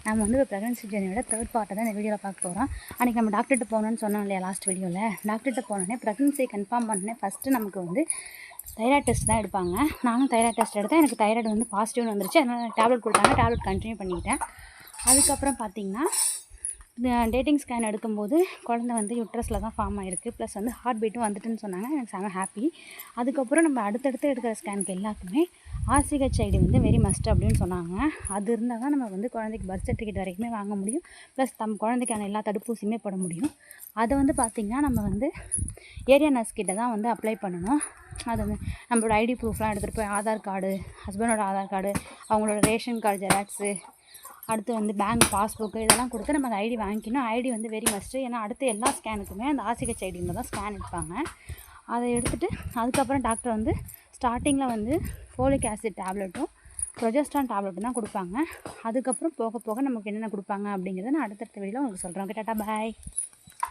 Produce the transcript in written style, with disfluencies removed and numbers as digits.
நம்ம வந்து இப்போ ப்ரெக்னன்சி ஜர்னியோட தேர்ட் பார்ட்டை தான் இந்த வீடியோவில் பார்க்க போகிறோம். அன்றைக்கி நம்ம டாக்டர்கிட்ட போகணுன்னு சொன்னோம் இல்லையா லாஸ்ட் வீடியோவில். டாக்டர்கிட்ட போனோடனே ப்ரெக்னன்சியை கன்ஃபார்ம் பண்ணோடனே ஃபஸ்ட்டு நமக்கு வந்து தைராய்டு டெஸ்ட் தான் எடுப்பாங்க. நானும் தைராய்டு டெஸ்ட் எடுத்தேன். எனக்கு தைராய்டு வந்து பாசிட்டிவ்னு வந்துருச்சு. அதனால் டேப்லெட் கொடுத்தாங்க, டேப்லெட் கண்டினியூ பண்ணிக்கிட்டேன். அதுக்கப்புறம் பார்த்திங்கன்னா டேட்டிங் ஸ்கேன் எடுக்கும்போது குழந்தை வந்து யூட்ரஸில் தான் ஃபார்ம் ஆகிருக்கு. ப்ளஸ் வந்து ஹார்ட் பீட்டும் வந்துட்டுன்னு சொன்னாங்க. எனக்கு செம ஹாப்பி. அதுக்கப்புறம் நம்ம அடுத்தடுத்து எடுக்கிற ஸ்கேனுக்கு எல்லாத்துக்குமே RCHID வந்து வெரி மஸ்ட் அப்படின்னு சொன்னாங்க. அது இருந்தால் தான் நம்ம வந்து குழந்தைக்கு பர்த் சர்டிஃபிகேட் வரைக்குமே வாங்க முடியும். ப்ளஸ் குழந்தைக்கான எல்லா தடுப்பூசியுமே போட முடியும். அதை வந்து பார்த்திங்கன்னா நம்ம வந்து ஏரியா நர்ஸ் கிட்ட தான் வந்து அப்ளை பண்ணணும். அது வந்து நம்மளோட ஐடி ப்ரூஃப்லாம் எடுத்துகிட்டு போய் ஆதார் கார்டு, ஹஸ்பண்டோட ஆதார் கார்டு, அவங்களோட ரேஷன் கார்டு ஜெராக்ஸு, அடுத்து வந்து பேங்க் பாஸ்புக்கு இதெல்லாம் கொடுத்து நம்ம அந்த ஐடி வாங்கிக்கணும். ஐடி வந்து வெரி மஸ்ட்டு. ஏன்னா அடுத்து எல்லா ஸ்கேனுக்குமே அந்த RCHIDயில் தான் ஸ்கேன் எடுப்பாங்க. அதை எடுத்துகிட்டு அதுக்கப்புறம் டாக்டர் வந்து ஸ்டார்டிங்கில் வந்து ஃபோலிக் ஆசிட் டேப்லெட்டும் ப்ரொஜெஸ்ட்ரான் டேப்லெட்டும் தான் கொடுப்பாங்க. அதுக்கப்புறம் போக போக நமக்கு என்னென்ன கொடுப்பாங்க அப்படிங்கிறத நான் அடுத்தடுத்த வீடியோவில் உங்களுக்கு சொல்கிறேன். ஓகே, டாட்டா, பாய்.